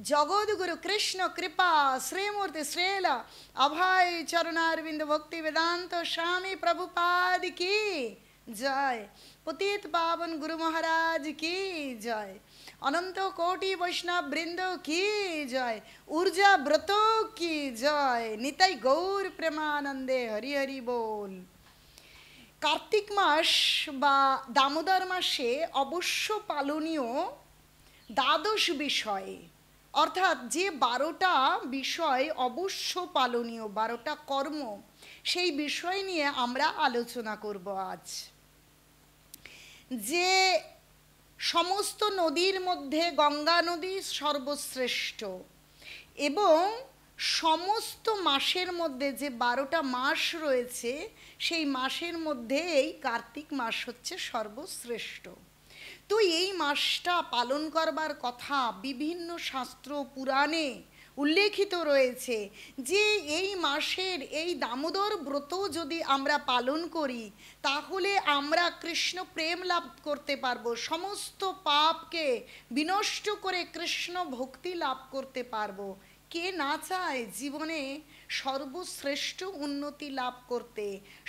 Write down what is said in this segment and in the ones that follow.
जगद्गुरु कृष्ण कृपा श्रीमूर्ति श्रील अभय चरणारविंद भक्ति वेदांत स्वामी प्रभुपाद की जय। पतित पावन गुरु महाराज की जय। अनंत कोटि वैष्णव वृंद की जय। ऊर्जा व्रत की जय। निताई गौर प्रेमानंदे हरि हरि बोल। कार्तिक मास बा दामोदर मासे अवश्य पालनीय द्वादश विषय अर्थात जे 12टा विषय अवश्य पालनीय 12टा कर्म সেই বিষয় নিয়ে আমরা আলোচনা করব আজ। যে সমস্ত নদীর মধ্যে গঙ্গা নদী সর্বশ্রেষ্ঠ এবং সমস্ত মাসের মধ্যে যে 12টা মাস রয়েছে সেই মাসের মধ্যে এই কার্তিক মাস হচ্ছে সর্বশ্রেষ্ঠ। তো এই মাসটা পালন করবার কথা বিভিন্ন শাস্ত্র পুরাণে উল্লেখিত রয়েছে যে এই মাসের এই দামোদর ব্রত যদি আমরা পালন করি তাহলে আমরা কৃষ্ণ প্রেম লাভ করতে পারবো, সমস্ত পাপকে বিনষ্ট করে কৃষ্ণ ভক্তি লাভ করতে পারবো। কে না চায় জীবনে সর্বশ্রেষ্ঠ উন্নতি লাভ করতে?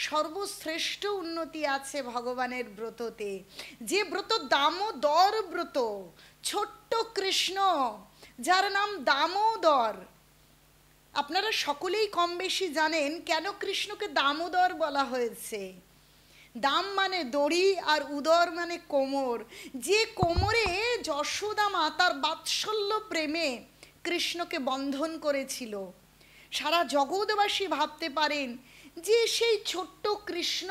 সর্বশ্রেষ্ঠ উন্নতি আছে ভগবানের ব্রততে, যে ব্রত দামোদর ব্রত। ছোট্ট কৃষ্ণ যার নাম দামোদর, আপনারা সকলেই কম বেশি জানেন কেন কৃষ্ণকে দামোদর বলা হয়েছে। দাম মানে দড়ি আর উদর মানে কোমর। যে কোমরে যশোদা মা তার বাৎসল্য প্রেমে কৃষ্ণকে বন্ধন করেছিল, সারা জগৎবাসী ভাবতে পারেন যে সেই ছোট্ট কৃষ্ণ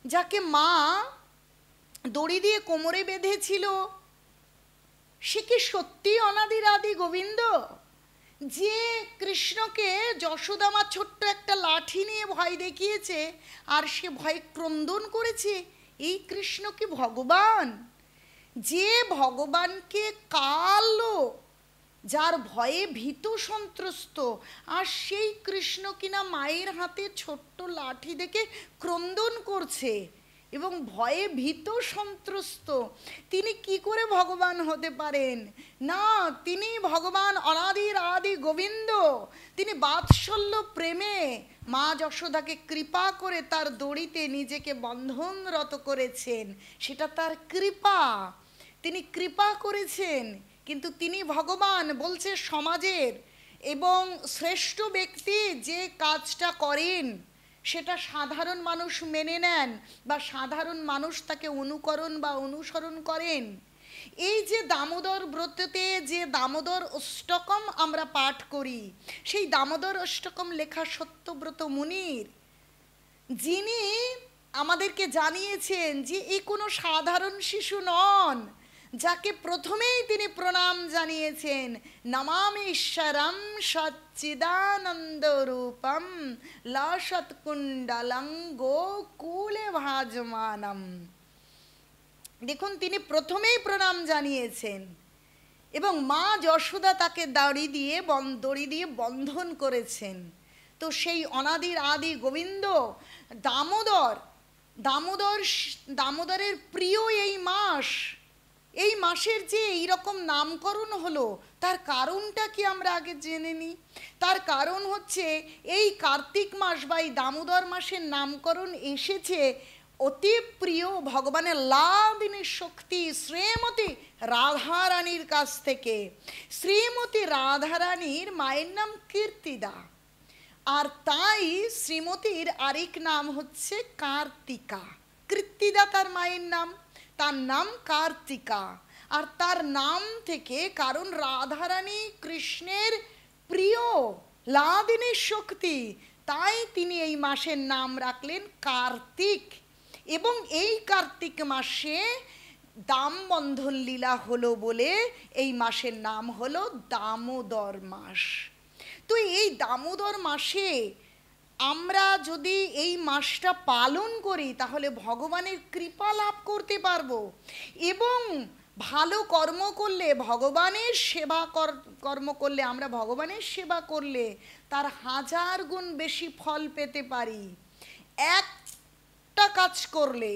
যাকে মা দড়ি দিয়ে কোমরে বেঁধেছিল সে কি সত্যি অনাদির আদি গোবিন্দ? যে কৃষ্ণকে যশোদা মা ছোট্ট একটা লাঠি নিয়ে ভয় দেখিয়েছে আর সে ভয়ে ক্রন্দন করেছে, এই কৃষ্ণ কি ভগবান? যে ভগবানকে কালো, যার ভয়ে ভীত সন্ত্রস্ত, আর সেই কৃষ্ণ কিনা মায়ের হাতে ছোট্ট লাঠি দেখে ক্রন্দন করছে এবং ভয়ে ভীত সন্ত্রস্ত, তিনি কি করে ভগবান হতে পারেন? না, তিনি ভগবান অনাদির আদি গোবিন্দ। তিনি বাৎসল্য প্রেমে মা যশোদাকে কৃপা করে তার দড়িতে নিজেকে বন্ধনরত করেছেন, সেটা তার কৃপা, তিনি কৃপা করেছেন। কিন্তু তিনি ভগবান বলছে সমাজের এবং শ্রেষ্ঠ ব্যক্তি যে কাজটা করেন সেটা সাধারণ মানুষ মেনে নেন বা সাধারণ মানুষ তাকে অনুকরণ বা অনুসরণ করেন। এই যে দামোদর ব্রততে যে দামোদর অষ্টকম আমরা পাঠ করি, সেই দামোদর অষ্টকম লেখা সত্যব্রত মুনির, যিনি আমাদেরকে জানিয়েছেন যে এই কোনো সাধারণ শিশু নন, যাকে প্রথমেই তিনি প্রণাম জানিয়েছেন, নমামি ঈশ্বরম সচ্চিদানন্দ রূপম লসৎকুণ্ডলং গোকুলে ভাজমানম। দেখুন, তিনি প্রথমেই প্রণাম জানিয়েছেন এবং মা যশোদা তাকে দড়ি দিয়ে বন্ধন করেছেন। তো সেই অনাদির আদি গোবিন্দ দামোদরের প্রিয় এই মাস, এই মাসের যে এইরকম নামকরণ হলো তার কারণটা কি আমরা আগে জেনে নিই। তার কারণ হচ্ছে এই কার্তিক মাস বা এই দামোদর মাসের নামকরণ এসেছে অতি প্রিয় ভগবানের লাদিনী শক্তি শ্রীমতী রাধারানীর কাছ থেকে। শ্রীমতী রাধারানীর মায়ের নাম কীর্তিদা, আর তাই শ্রীমতীর আরেক নাম হচ্ছে কার্তিকা। কীর্তিদা তার মায়ের নাম, তার নাম কার্তিকা। আর তার নাম থেকে, কারণ রাধারানী কৃষ্ণের প্রিয় লাদিনী শক্তি, তাই তিনি এই মাসের নাম রাখলেন কার্তিক। এবং এই কার্তিক মাসে দামবন্ধন লীলা হলো বলে এই মাসের নাম হলো দামোদর মাস। তো এই দামোদর মাসে আমরা যদি এই মাসটা পালন করি তাহলে ভগবানের কৃপা লাভ করতে পারবো এবং ভালো কর্ম করলে, ভগবানের সেবা কর্ম করলে, আমরা ভগবানের সেবা করলে তার 1000 গুণ বেশি ফল পেতে পারি। একটা কাজ করলে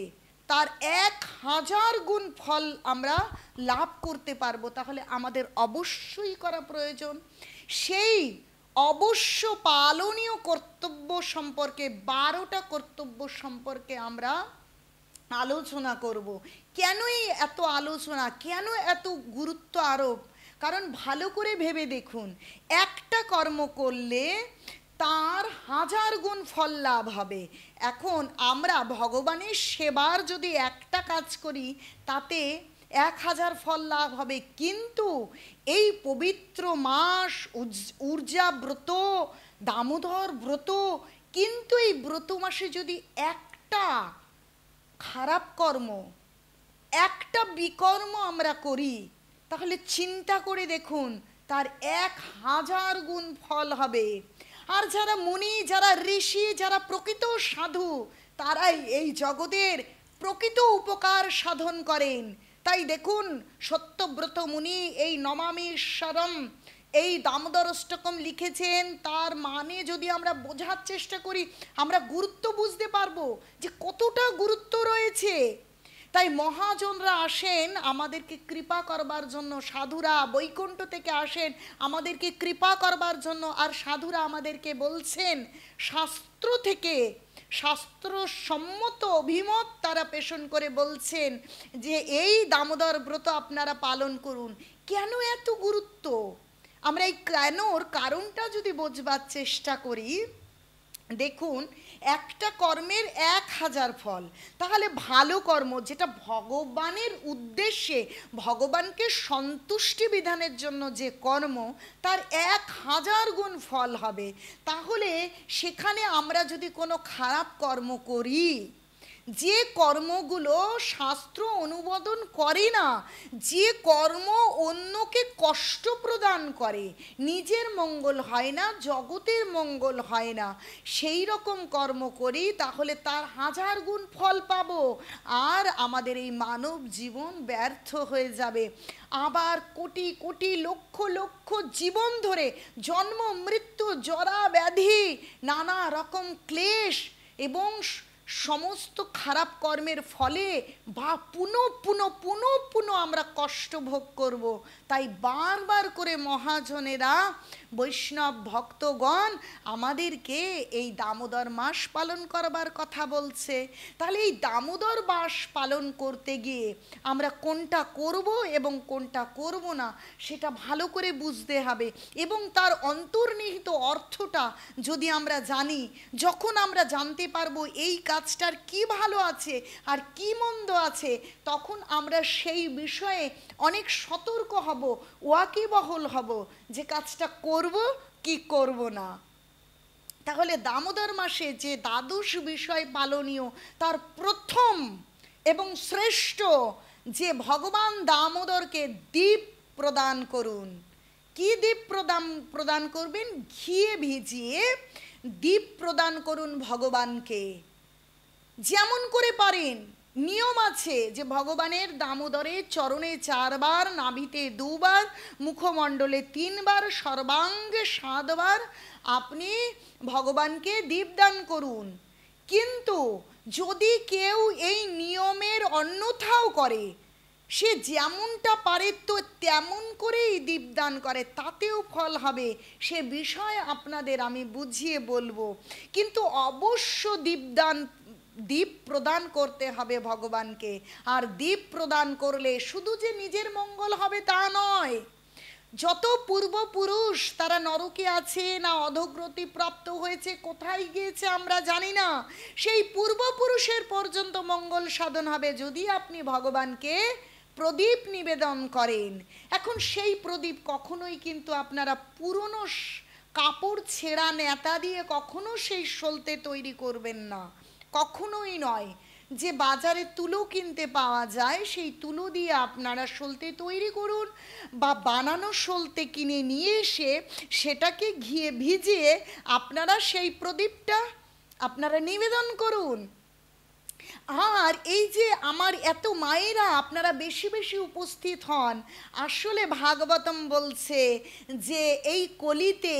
তার 1000 গুণ ফল আমরা লাভ করতে পারবো। তাহলে আমাদের অবশ্যই করা প্রয়োজন। সেই অবশ্য পালনীয় কর্তব্য সম্পর্কে 12টা কর্তব্য সম্পর্কে আমরা আলোচনা করব। কেনই এত আলোচনা, কেন এত গুরুত্ব আরোপ? কারণ ভালো করে ভেবে দেখুন, একটা কর্ম করলে তার 1000 গুণ ফল লাভ হবে। এখন আমরা ভগবানের সেবার যদি একটা কাজ করি তাতে 1000 ফল লাভ হবে, কিন্তু এই পবিত্র মাস ঊর্জা ব্রত, দামোদর ব্রত, কিন্তু এই ব্রত মাসে যদি একটা খারাপ কর্ম, একটা বিকর্ম আমরা করি, তাহলে চিন্তা করে দেখুন তার 1000 গুণ ফল হবে। আর যারা মুনি, যারা ঋষি, যারা প্রকৃত সাধু, তারাই এই জগতের প্রকৃত উপকার সাধন করেন। তাই দেখুন সত্যব্রত মুনি এই নমামীশ্বরম, এই দামোদর অষ্টকম লিখেছেন। তার মানে যদি আমরা বোঝার চেষ্টা করি, আমরা গুরুত্ব বুঝতে পারবো যে কতটা গুরুত্ব রয়েছে। তাই মহাজনরা আসেন আমাদেরকে কৃপা করবার জন্য, সাধুরা বৈকুণ্ঠ থেকে আসেন আমাদেরকে কৃপা করবার জন্য। আর সাধুরা আমাদেরকে বলছেন, শাস্ত্র থেকে শাস্ত্রসম্মত অভিমত তারা পেশন করে বলছেন যে এই দামোদর ব্রত আপনারা পালন করুন। কেন এত গুরুত্ব? আমরা এই কেনর কারণটা যদি বোঝবার চেষ্টা করি, দেখুন একটা কর্মের 1000 ফল। তাহলে ভালো কর্ম যেটা ভগবানের উদ্দেশ্যে, ভগবানকে সন্তুষ্টি বিধানের জন্য যে কর্ম, তার 1000 গুণ ফল হবে। তাহলে সেখানে আমরা যদি কোনো খারাপ কর্ম করি, যে কর্মগুলো শাস্ত্র অনুমোদন করে না, যে কর্ম অন্যকে কষ্ট প্রদান করে, নিজের মঙ্গল হয় না, জগতের মঙ্গল হয় না, সেই রকম কর্ম করি, তাহলে তার 1000 গুণ ফল পাবো। আর আমাদের এই মানব জীবন ব্যর্থ হয়ে যাবে। আবার কোটি কোটি লক্ষ লক্ষ জীবন ধরে জন্ম মৃত্যু, জরা ব্যাধি, নানা রকম ক্লেশ এবং সমস্ত খারাপ কর্মের ফলে বা পুনঃ আমরা কষ্ট ভোগ করব। তাই বারবার করে মহাজনেরা, বৈষ্ণব ভক্তগণ আমাদেরকে এই দামোদর মাস পালন করবার কথা বলছে। তাহলে এই দামোদর মাস পালন করতে গিয়ে আমরা কোনটা করব এবং কোনটা করব না সেটা ভালো করে বুঝতে হবে। এবং তার অন্তর্নিহিত অর্থটা যদি আমরা জানি, যখন আমরা জানতে পারবো এই কাজটার কি ভালো আছে আর কি মন্দ আছে, তখন আমরা সেই বিষয়ে অনেক সতর্ক হব, ওয়াকিবহল হব যে কাজটা করব কি করব না। তাহলে দামোদর মাসে যে দ্বাদশ বিষয় পালনীয়, তার প্রথম এবং শ্রেষ্ঠ যে ভগবান দামোদরকে দীপ প্রদান করুন। কি দীপ প্রদান করবেন? ঘিয়ে ভিজিয়ে দীপ প্রদান করুন ভগবানকে। যেমন করে পারেন, নিয়ম আছে যে ভগবানের দামোদরের চরণে 4 বার, নাভিতে 2 বার, মুখমণ্ডলে 3 বার, সর্বাঙ্গে 7 বার আপনি ভগবানকে দীপদান করুন। কিন্তু যদি কেউ এই নিয়মের অন্যথাও করে, সে যেমনটা পারে তো তেমন করেই দীপদান করে, তাতেও ফল হবে। সে বিষয় আপনাদের আমি বুঝিয়ে বলবো। কিন্তু অবশ্য দীপ প্রদান করতে হবে ভগবানকে। আর দীপ প্রদান করলে শুধু যে নিজের মঙ্গল হবে তা নয়, যত পূর্বপুরুষ তারা নরকে আছে না অধোগতি প্রাপ্ত হয়েছে, কোথায় গিয়েছে আমরা জানি না, সেই পূর্বপুরুষের পর্যন্ত মঙ্গল সাধন হবে যদি আপনি ভগবানকে প্রদীপ নিবেদন করেন। এখন সেই প্রদীপ কখনোই কিন্তু আপনারা পুরনো কাপড় ছেঁড়া নেতা দিয়ে কখনো সেই সলতে তৈরি করবেন না, কখনোই নয়। যে বাজারে তুলো কিনতে পাওয়া যায় সেই তুলো দিয়ে আপনারা সলতে তৈরি করুন, বা বানানো সলতে কিনে নিয়ে এসে সেটাকে ঘিয়ে ভিজিয়ে আপনারা সেই প্রদীপটা আপনারা নিবেদন করুন। আর এই যে আমার এত মায়েরা আপনারা বেশি বেশি উপস্থিত হন, আসলে ভাগবতম বলছে যে এই কলিতে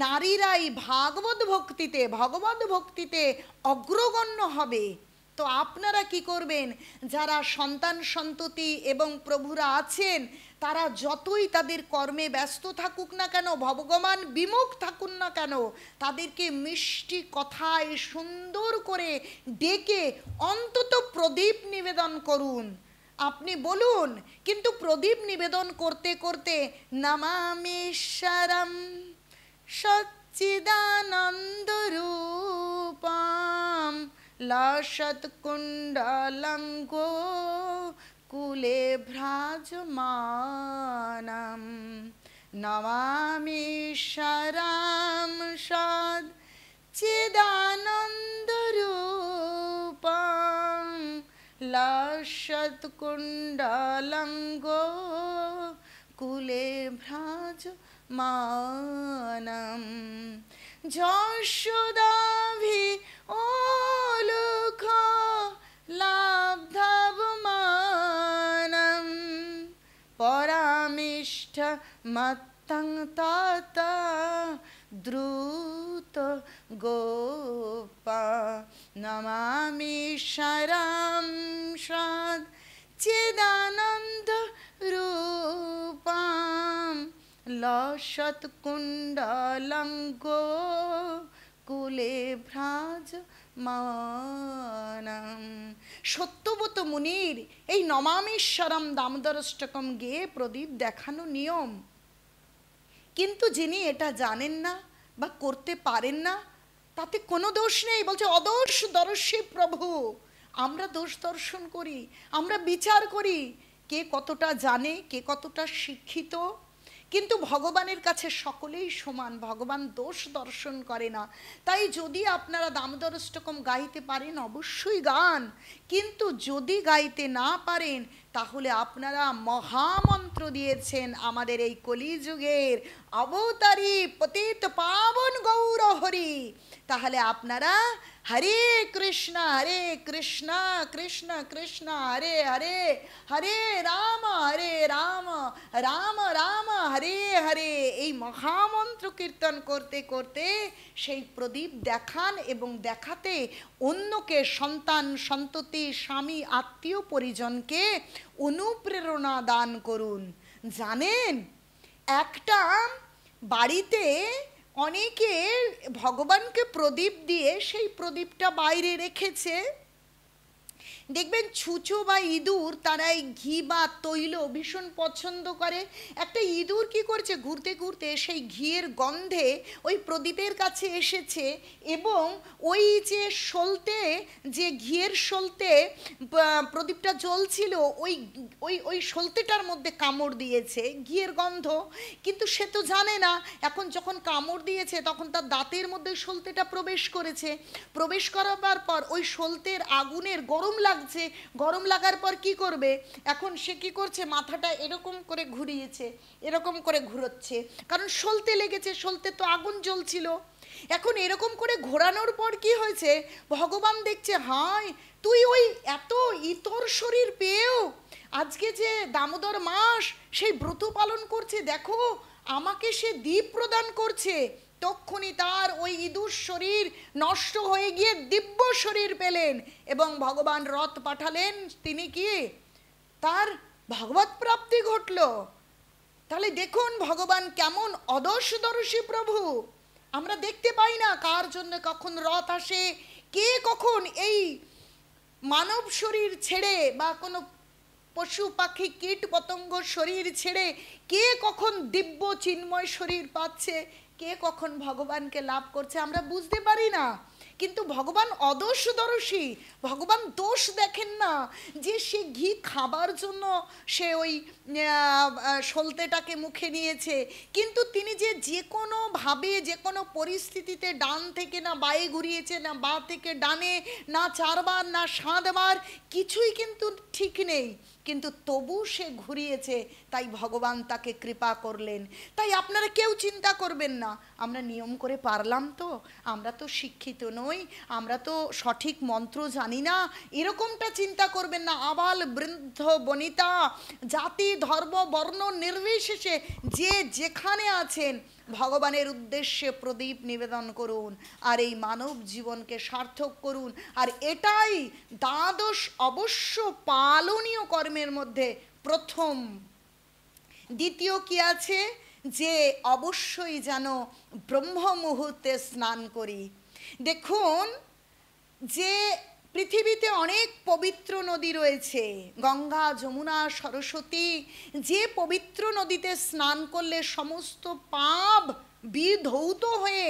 নারীরাই ভগবত ভক্তিতে অগ্রগণ্য হবে। তো আপনারা কি করবেন, যারা সন্তান সন্ততি এবং প্রভুরা আছেন, তারা যতই তাদের কর্মে ব্যস্ত থাকুক না কেন, ভগবান বিমুখ থাকুন না কেন, তাদেরকে মিষ্টি কথায় সুন্দর করে ডেকে অন্তত প্রদীপ নিবেদন করুন। আপনি বলুন, কিন্তু প্রদীপ নিবেদন করতে করতে নমামিশ্বরম সচ্চিদানন্দরূপম লসৎকুণ্ডলঙ্গো কুলে ভ্রাজমানম নমামিশ্বরম সচ্চিদানন্দরূপম লসৎকুণ্ডলঙ্গো কুলে ভ্রাজমানম যশোদাভি ওলুখ লাব্ধবমানম পরামিষ্ঠ মত্তং তাতা দ্রুত গোপা নমামিশ্বরম সচ্চিদানন্দ রূপম লসৎকুণ্ডলঙ্গো কুলে ভ্রাজমানম। সত্যব্রত মুনির এই নমামিশ্বরম দামোদরাষ্টকম গেয়ে প্রদীপ দেখানো নিয়ম, কিন্তু যিনি এটা জানেন না বা করতে পারেন না, তাতে কোনো দোষ নেই। বলছে অদোষ দর্শী প্রভু। আমরা দোষ দর্শন করি, আমরা বিচার করি কে কতটা জানে, কে কতটা শিক্ষিত, কিন্তু ভগবানের কাছে সকলেই সমান, ভগবান দোষ দর্শন করে না। তাই যদি আপনারা দামোদরাষ্টকম গাইতে পারেন অবশ্যই গান, কিন্তু যদি গাইতে না পারেন তাহলে আপনারা মহামন্ত্র দিয়েছেন আমাদের এই কলিযুগের অবতারী পতিত পাবন গৌর হরি, তাহলে আপনারা হরে কৃষ্ণ কৃষ্ণ কৃষ্ণ হরে হরে, হরে রাম রাম রাম হরে হরে, এই মহামন্ত্র কীর্তন করতে করতে সেই প্রদীপ দেখান এবং দেখাতে অন্যকে, সন্তান সন্ততি স্বামী আত্মীয় পরিজনকে অনুপ্রেরণা দান করুন। জানেন, একটা বাড়িতে অনেকে ভগবানকে প্রদীপ দিয়ে সেই প্রদীপটা বাইরে রেখেছে। দেখবেন ছুঁচো বা ইঁদুর তারা এই ঘি বা তৈল ভীষণ পছন্দ করে। একটা ইঁদুর কি করছে, ঘুরতে ঘুরতে সেই ঘিয়ের গন্ধে ওই প্রদীপের কাছে এসেছে এবং ওই যে সলতে, যে ঘিয়ের সলতে প্রদীপটা জ্বলছিল, ওই ওই ওই সলতেটার মধ্যে কামড় দিয়েছে, ঘিয়ের গন্ধ। কিন্তু সে তো জানে না, এখন যখন কামড় দিয়েছে তখন তার দাঁতের মধ্যে সলতেটা প্রবেশ করেছে। প্রবেশ করাবার পর ওই সলতের আগুনের গরম লাগছে, গরম লাগার পর কি করবে, এখন সে কি করছে, মাথাটা এরকম করে ঘুরিয়েছে, এরকম করে ঘুরোচ্ছে, কারণ সলতে লেগেছে, সলতে তো আগুন জ্বলছিল। এখন এরকম করে ঘোরানোর পর কি হয়েছে, ভগবান দেখছে হায় তুই ওই এত ইতর শরীর পেয়েও আজকে যে দামোদর মাস সেই ব্রত পালন করছে, দেখো আমাকে সে দীপ প্রদান করছে। তক্ষুনি তার ওই ইঁদুর শরীর নষ্ট হয়ে গিয়ে দিব্য শরীর পেলেন এবং ভগবান রথ পাঠালেন, তিনি কি তার ভগবৎ প্রাপ্তি ঘটল। তাহলে দেখুন ভগবান কেমন অদর্শদর্শী প্রভু। আমরা দেখতে পাই না কার জন্য কখন রথ আসে, কে কখন এই মানব শরীর ছেড়ে বা কোনো পশু পাখি কীট পতঙ্গ শরীর ছেড়ে কে কখন দিব্য চিন্ময় শরীর পাচ্ছে, কে কখন ভগবানকে লাভ করছে, আমরা বুঝতে পারি না। কিন্তু ভগবান অদর্শদর্শী, ভগবান দোষ দেখেন না যে সে ঘি খাবার জন্য সে ওই সলতেটাকে মুখে নিয়েছে, কিন্তু তিনি যে কোনোভাবে যে কোনো পরিস্থিতিতে ডান থেকে না বায়ে ঘুরিয়েছে, না বা থেকে ডানে, না 4 বার না 7 বার, কিছুই কিন্তু ঠিক নেই, কিন্তু তবু সে ঘুরিয়েছে, তাই ভগবান তাকে কৃপা করলেন। তাই আপনারা কেউ চিন্তা করবেন না আমরা নিয়ম করে পারলাম তো, আমরা তো শিক্ষিত নই, আমরা তো সঠিক মন্ত্র জানি না, এরকমটা চিন্তা করবেন না। আবাল বৃদ্ধ বনিতা, জাতি ধর্ম বর্ণ নির্বিশেষে যে যেখানে আছেন ভগবানের উদ্দেশ্যে প্রদীপ নিবেদন করুন আর এই মানব জীবনকে সার্থক করুন। আর এটাই দ্বাদশ অবশ্য পালনীয় কর্মের মধ্যে প্রথম। দ্বিতীয় কি আছে, যে অবশ্যই যেন ব্রহ্ম মুহূর্তে স্নান করি। দেখুন, যে পৃথিবীতে অনেক পবিত্র নদী রয়েছে, গঙ্গা, যমুনা, সরস্বতী, যে পবিত্র নদীতে স্নান করলে সমস্ত পাপ বিধৌত হয়ে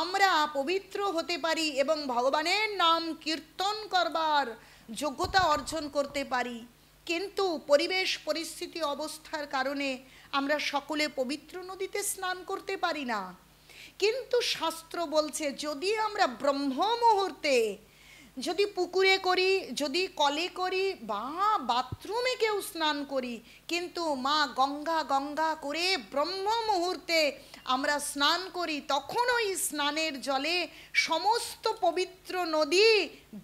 আমরা পবিত্র হতে পারি এবং ভগবানের নাম কীর্তন করবার যোগ্যতা অর্জন করতে পারি। কিন্তু পরিবেশ পরিস্থিতি অবস্থার কারণে আমরা সকলে পবিত্র নদীতে স্নান করতে পারি না। কিন্তু শাস্ত্র বলছে, যদি আমরা ব্রহ্ম মুহূর্তে, যদি পুকুরে করি, যদি কলে করি বা বাথরুমে কেউ স্নান করি, কিন্তু মা গঙ্গা গঙ্গা করে ব্রহ্ম মুহূর্তে আমরা স্নান করি, তখন ওই স্নানের জলে সমস্ত পবিত্র নদী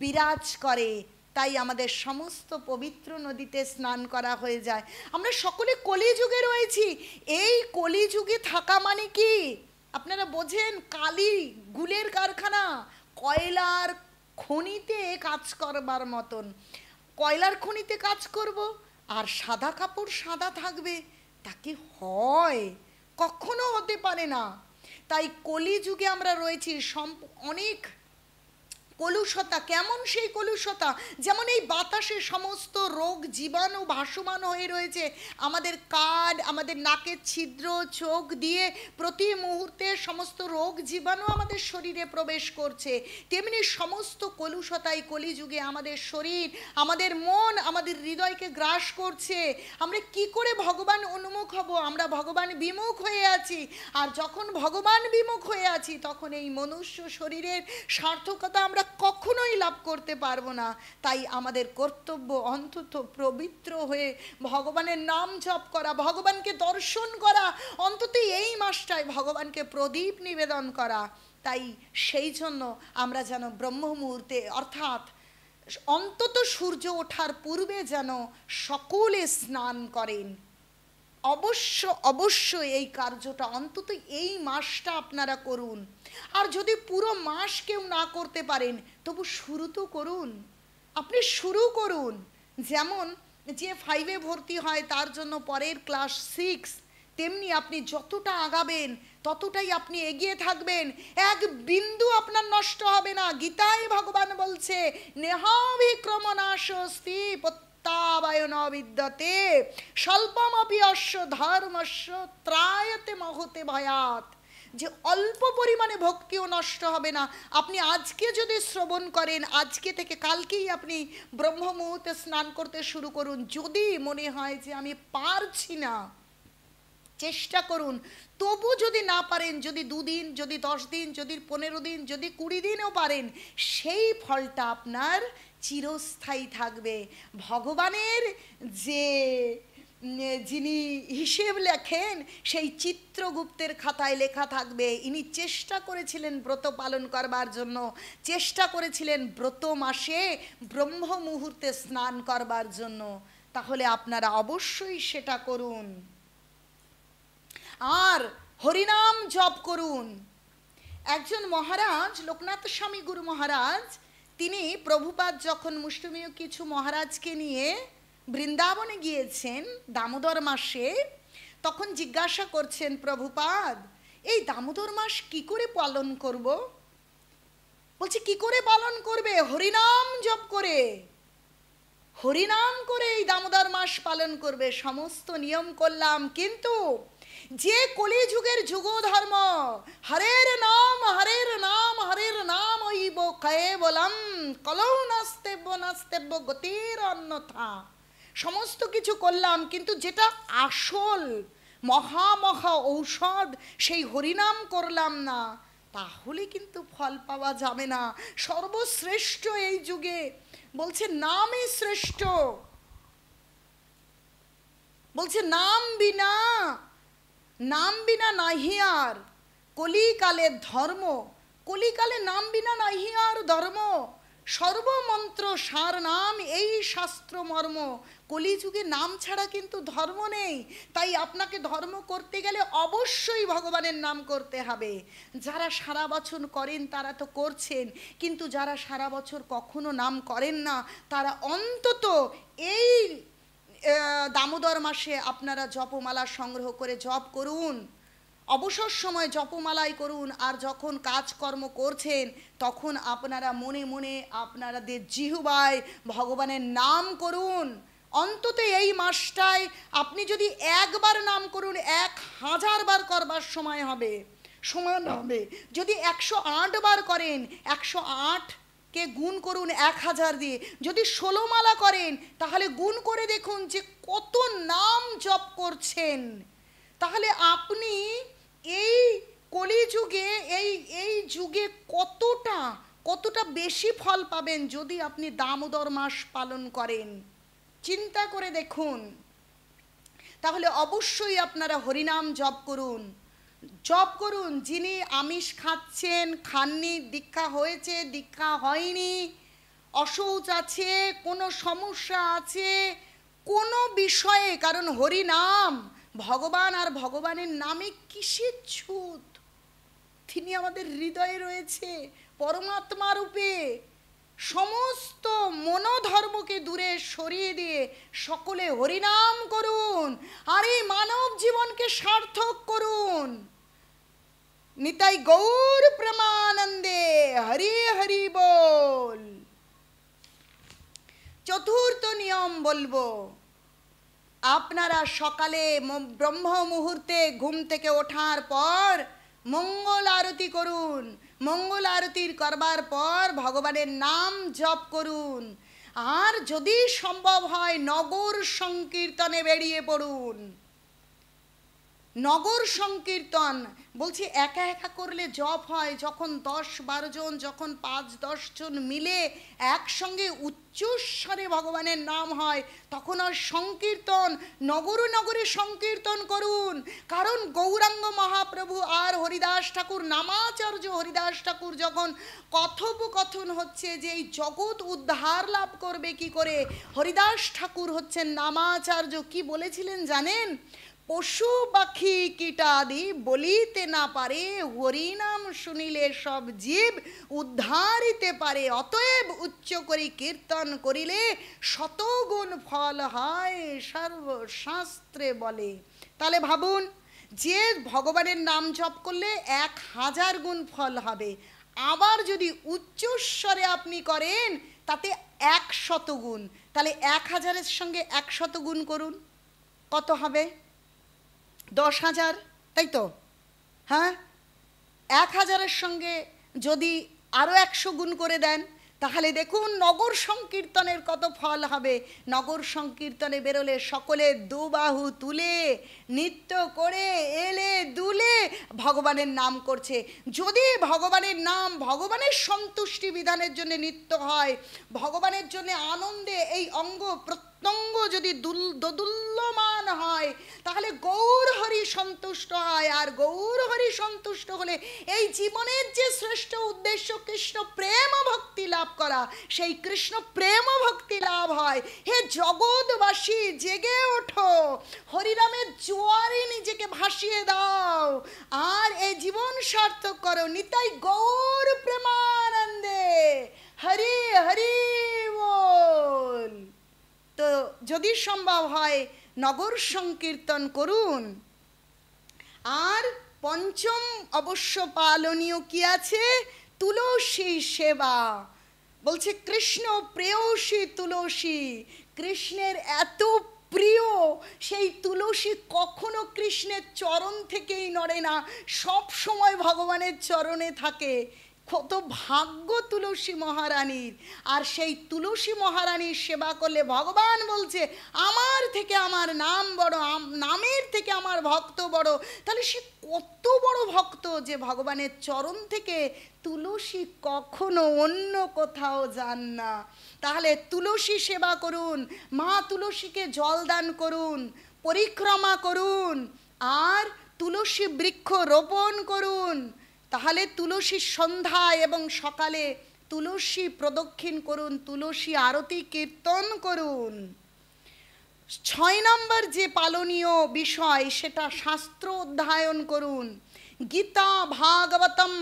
বিরাজ করে। তাই আমাদের সমস্ত পবিত্র নদীতে স্নান করা হয়ে যায়। আমরা সকলে কলিযুগে রয়েছি। এই কলিযুগে থাকা মানে কি আপনারা বোঝেন? কালি গুলের কারখানা, কয়লার খনিতে কাজ করবার মতন। কয়লার খনিতে কাজ করব আর সাদা কাপড় সাদা থাকবে, তা কি হয়? কখনো হতে পারে না। তাই কলিযুগে আমরা রয়েছি। অনেক কলুষতা। কেমন সেই কলুষতা? যেমন এই বাতাসে সমস্ত রোগ জীবাণু ভাসমান হয়ে রয়েছে। আমাদের কান, আমাদের নাকের ছিদ্র, চোখ দিয়ে প্রতি মুহূর্তে সমস্ত রোগ জীবাণু আমাদের শরীরে প্রবেশ করছে। তেমনি সমস্ত কলুষতাই কলিযুগে আমাদের শরীর, আমাদের মন, আমাদের হৃদয়কে গ্রাস করছে। আমরা কি করে ভগবান উন্মুখ হব? আমরা ভগবান বিমুখ হয়ে আছি। আর যখন ভগবান বিমুখ হয়ে আছি, তখন এই মনুষ্য শরীরের সার্থকতা আমরা কখনোই লাভ করতে পারবো না। তাই আমাদের কর্তব্য অন্তত পবিত্র হয়ে ভগবানের নাম জপ করা, ভগবানকে দর্শন করা, অন্তত এই মাসটায় ভগবানকে প্রদীপ নিবেদন করা। তাই সেই জন্য আমরা যেন ব্রহ্ম মুহূর্তে, অর্থাৎ অন্তত সূর্য ওঠার পূর্বে যেন সকলে স্নান করেন। অবশ্যই এই কার্যটা অন্তত এই মাসটা আপনারা করুন। আর যদি পুরো মাস কেউ না করতে পারেন, তবু শুরু তো করুন। আপনি শুরু করুন। যেমন যে 5-এ ভর্তি হয় তার জন্য পরের ক্লাস 6, তেমনি আপনি যতটা আগাবেন ততটাই আপনি এগিয়ে থাকবেন। এক বিন্দু আপনার নষ্ট হবে না। গীতায় ভগবান বলছে, নেহাভিক্রমনাশস্তি তাবায়ন বিদ্যতে স্বল্পমপি অশ্ব ধর্মস্য ত্রায়তে মহতে ভয়াত। যে অল্প পরিমাণে ভক্তিও নষ্ট হবে না। আপনি আজকে যদি শ্রবণ করেন, আজকে থেকে কালকেই আপনি ব্রহ্ম মুহূর্তে স্নান করতে শুরু করুন। যদি মনে হয় যে আমি পারছি না, চেষ্টা করুন। তবু যদি না পারেন, যদি 2 দিন, যদি 10 দিন, যদি 15 দিন, যদি 20 দিনও পারেন, সেই ফলটা আপনার চিরস্থায়ী থাকবে। ভগবানের যে যিনি হিসেব লেখেন, সেই চিত্রগুপ্তের খাতায় লেখা থাকবে, ইনি চেষ্টা করেছিলেন ব্রত পালন করবার জন্য, চেষ্টা করেছিলেন ব্রত মাসে ব্রহ্ম মুহূর্তে স্নান করবার জন্য। তাহলে আপনারা অবশ্যই সেটা করুন। আর হরিনাম জপ করুন। একজন মহারাজ, লোকনাথ স্বামী গুরু মহারাজ, তিনি প্রভুপাদ যখন মুষ্টিমেয় কিছু মহারাজকে নিয়ে বৃন্দাবনে গিয়েছেন দামোদর মাসে, তখন জিজ্ঞাসা করছেন, প্রভুপাদ এই দামোদর মাস কি করে পালন করব? বলছে, কি করে পালন করবে? হরিনাম জপ করে, হরিনাম করে এই দামোদর মাস পালন করবে। সমস্ত নিয়ম করলাম, কিন্তু যে কলিযুগের যুগধর্ম, হরের নাম হরের নাম হরের নাম ওইব কেবলম কলৌ নাস্তেব্য নাস্তেব্য গতির অন্যথা। সমস্ত কিছু করলাম, কিন্তু যেটা আসল মহা ঔষধ, সেই হরিনাম করলাম না, তাহলে কিন্তু ফল পাওয়া যাবে না। সর্বশ্রেষ্ঠ এই যুগে বলছে নামই শ্রেষ্ঠ। বলছে নাম বিনা নাহি আর কলিকালের ধর্ম। কলিকালে নাম বিনা নাহি আর ধর্ম। সর্বমন্ত্র সার নাম, এই শাস্ত্র মর্ম। কলিযুগে নাম ছাড়া কিন্তু ধর্ম নেই। তাই আপনাকে ধর্ম করতে গেলে অবশ্যই ভগবানের নাম করতে হবে। যারা সারা বছর করেন তারা তো করছেন, কিন্তু যারা সারা বছর কখনো নাম করেন না, তারা অন্তত এই দামোদর মাসে আপনারা জপমালা সংগ্রহ করে জপ করুন। অবসর সময় জপমালাই করুন। আর যখন কাজকর্ম করছেন তখন আপনারা মনে মনে আপনাদের জিহ্বায় ভগবানের নাম করুন। অন্তত এই মাসটায় আপনি যদি একবার নাম করুন, 1000 বার করবার সময় হবে, সমান হবে। যদি 108 বার করেন, 108কে গুণ করুন 1000 দিয়ে। যদি 16 মালা করেন তাহলে গুণ করে দেখুন যে কত নাম জপ করছেন। তাহলে আপনি এই কলিযুগে এই যুগে কতটা বেশি ফল পাবেন যদি আপনি দামোদর মাস পালন করেন। চিন্তা করে দেখুন। তাহলে অবশ্যই আপনারা হরিনাম জপ করুন, জপ করুন। যিনি আমিষ খাচ্ছেন, খাননি, দীক্ষা হয়েছে, দীক্ষা হয়নি, অশৌচ আছে, কোনো সমস্যা আছে, কোনো বিষয়ে, কারণ হরিনাম ভগবান, আর ভগবানের নামে কিসের ছুত? তিনি আমাদের হৃদয়ে রয়েছে পরমাত্মা রূপে। সমস্ত মনোধর্মকে দূরে সরিয়ে দিয়ে সকলে হরিনাম করুন আর এই মানব জীবনকে সার্থক করুন। নিতাই গৌর প্রেমানন্দে, হরি হরি বল। চতুর্থ নিয়ম বলবো, আপনারা সকালে ব্রহ্ম মুহূর্তে ঘুম থেকে ওঠার পর মঙ্গল আরতি করুন। মঙ্গল আরতির করবার পর ভগবানের নাম জপ করুন। আর যদি সম্ভব হয় নগর সংকীর্তনে বেরিয়ে পড়ুন। নগর সংকীর্তন বলছি, একা একা করলে জপ হয়, যখন 10-12 জন, যখন 5-10 জন মিলে একসঙ্গে উচ্চস্বরে ভগবানের নাম হয়, তখন আর সংকীর্তন, নগরে নগরে সংকীর্তন করুন। কারণ গৌরাঙ্গ মহাপ্রভু আর হরিদাস ঠাকুর, নামাচার্য হরিদাস ঠাকুর যখন কথোপকথন হচ্ছে যে এই জগৎ উদ্ধার লাভ করবে কি করে, হরিদাস ঠাকুর হচ্ছেন নামাচার্য, কি বলেছিলেন জানেন? পশু পাখি কীটাদি বলিতে না পারে, হরিনাম শুনিলে সব জীব উদ্ধারিতে পারে। অতএব উচ্চ করি কীর্তন করিলে শতগুণ ফল হয়, সর্বশাস্ত্রে বলে। তাহলে ভাবুন, যে ভগবানের নাম জপ করলে 1000 গুণ ফল হবে, আবার যদি উচ্চস্বরে আপনি করেন তাতে 100 গুণ। তাহলে 1000-এর সঙ্গে 100 গুণ করুন, কত হবে? 10,000, তাই তো? হ্যাঁ, 1000-এর সঙ্গে যদি আরও 100 গুণ করে দেন তাহলে দেখুন নগর সংকীর্তনের কত ফল হবে। নগর সংকীর্তনে বেরোলে সকলে দুবাহু তুলে নৃত্য করে এলে দুলে ভগবানের নাম করছে। যদি ভগবানের নাম ভগবানের সন্তুষ্টি বিধানের জন্য নৃত্য হয়, ভগবানের জন্য আনন্দে এই অঙ্গ প্রত্যঙ্গ যদি দোদুল্যমান হয়, তাহলে গৌর হরি সন্তুষ্ট হয়। আর গৌর হরি সন্তুষ্ট হলে এই জীবনের যে শ্রেষ্ঠ উদ্দেশ্য কৃষ্ণ প্রেম ভক্তি লাভ করা, সেই কৃষ্ণ প্রেম ভক্তি লাভ হয়। হে জগৎবাসী, জেগে ওঠো, হরিনামের জোয়ারে নিজেকে ভাসিয়ে দাও আর এই জীবন সার্থক করো। নিতাই গৌর প্রেমানন্দে, হরি হরি বল। তো যদি সম্ভব হয় নগর সংকীর্তন করুন। আর পঞ্চম অবশ্য পালনীয় কি আছে? তুলসী সেবা। বলছে কৃষ্ণ প্রেয়সী তুলসী, কৃষ্ণের এত প্রিয় সেই তুলসী কখনো কৃষ্ণের চরণ থেকেই নড়ে না, সব সময় ভগবানের চরণে থাকে। কত ভাগ্য তুলসী মহারানীর। আর সেই তুলসী মহারানীর সেবা করলে ভগবান বলছে আমার থেকে আমার নাম বড়, নামের থেকে আমার ভক্ত বড়। তাহলে সে কত বড় ভক্ত যে ভগবানের চরণ থেকে তুলসী কখনো অন্য কোথাও যান না। তাহলে তুলসী সেবা করুন, মা তুলসীকে জল দান করুন, পরিক্রমা করুন আর তুলসী বৃক্ষ রোপণ করুন। তাহলে তুলসীর সন্ধ্যায় এবং সকালে তুলসী প্রদক্ষিণ করুন, তুলসী আরতি কীর্তন করুন। 6 নম্বর যে পালনীয় বিষয় সেটা শাস্ত্র অধ্যয়ন করুন। গীতা, ভাগবতম,